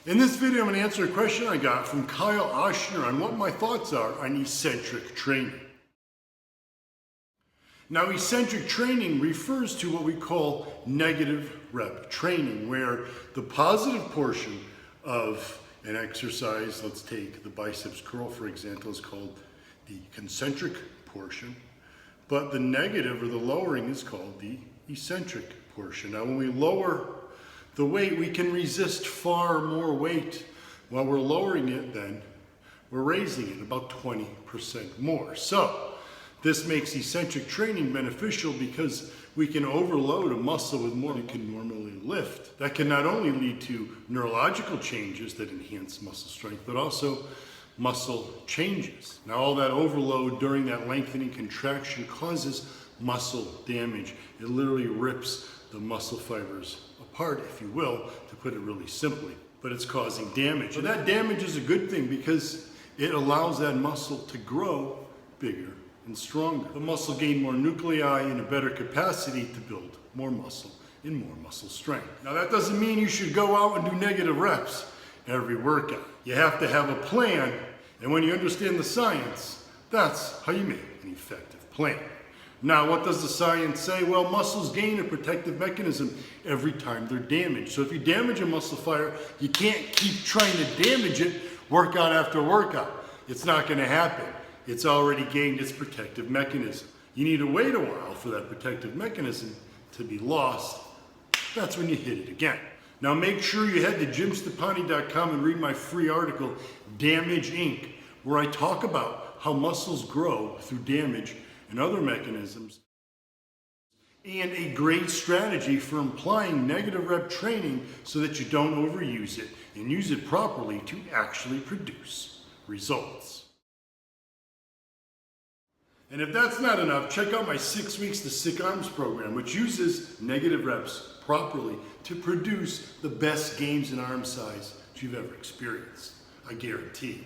In this video, I'm going to answer a question I got from Kyle Oshner on what my thoughts are on eccentric training. Now, eccentric training refers to what we call negative rep training, where the positive portion of an exercise, let's take the biceps curl for example, is called the concentric portion, but the negative or the lowering is called the eccentric portion. Now, when we lower the weight, we can resist far more weight while we're lowering it than we're raising it, about 20% more. So this makes eccentric training beneficial because we can overload a muscle with more than we can normally lift. That can not only lead to neurological changes that enhance muscle strength, but also muscle changes. Now, all that overload during that lengthening contraction causes muscle damage. It literally rips the muscle fibers apart, if you will, to put it really simply, but it's causing damage. So that damage is a good thing because it allows that muscle to grow bigger and stronger. The muscle gain more nuclei and a better capacity to build more muscle and more muscle strength. Now, that doesn't mean you should go out and do negative reps every workout. You have to have a plan, and when you understand the science, that's how you make an effective plan. Now, what does the science say? Well, muscles gain a protective mechanism every time they're damaged. So if you damage a muscle fiber, you can't keep trying to damage it workout after workout. It's not going to happen. It's already gained its protective mechanism. You need to wait a while for that protective mechanism to be lost. That's when you hit it again. Now, make sure you head to jimstepani.com and read my free article, Damage Inc., where I talk about how muscles grow through damage and other mechanisms, and a great strategy for applying negative rep training so that you don't overuse it and use it properly to actually produce results. And if that's not enough, check out my 6 Weeks to Sick Arms program, which uses negative reps properly to produce the best gains in arm size that you've ever experienced. I guarantee.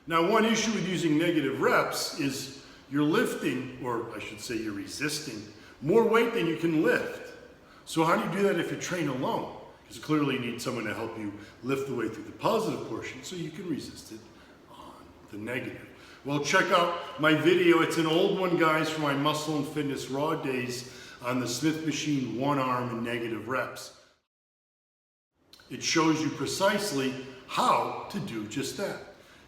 Now, one issue with using negative reps is you're lifting, or I should say you're resisting, more weight than you can lift. So how do you do that if you train alone? Because clearly you need someone to help you lift the weight through the positive portion so you can resist it on the negative. Well, check out my video. It's an old one, guys, from my Muscle and Fitness Raw days on the Smith machine, one arm and negative reps. It shows you precisely how to do just that.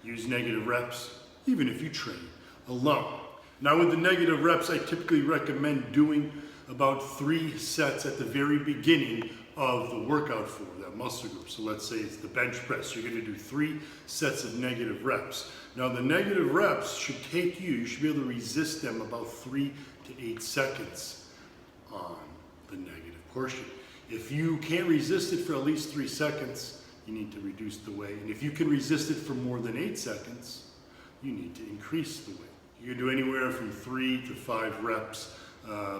Use negative reps, even if you train alone. Now, with the negative reps, I typically recommend doing about 3 sets at the very beginning of the workout for that muscle group. So let's say it's the bench press. You're going to do 3 sets of negative reps. Now, the negative reps should take you should be able to resist them about 3 to 8 seconds on the negative portion. If you can't resist it for at least 3 seconds, you need to reduce the weight. And if you can resist it for more than 8 seconds, you need to increase the weight. You can do anywhere from 3 to 5 reps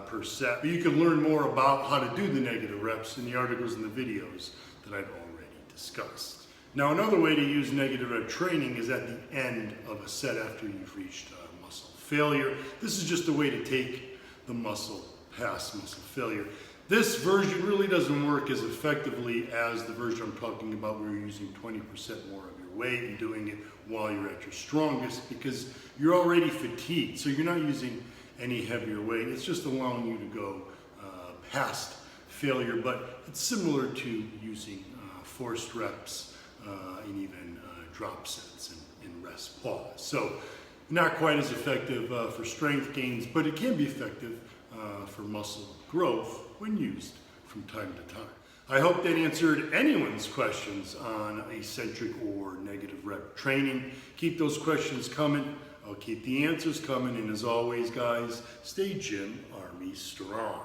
per set. But you can learn more about how to do the negative reps in the articles and the videos that I've already discussed. Now, another way to use negative rep training is at the end of a set after you've reached muscle failure. This is just a way to take the muscle past muscle failure. This version really doesn't work as effectively as the version I'm talking about where you're using 20% more of your weight and doing it while you're at your strongest, because you're already fatigued, so you're not using any heavier weight. It's just allowing you to go past failure, but it's similar to using forced reps and even drop sets and rest pause. So not quite as effective for strength gains, but it can be effective for muscle growth when used from time to time. I hope that answered anyone's questions on eccentric or negative rep training. Keep those questions coming. I'll keep the answers coming. And as always, guys, stay JYM Army strong.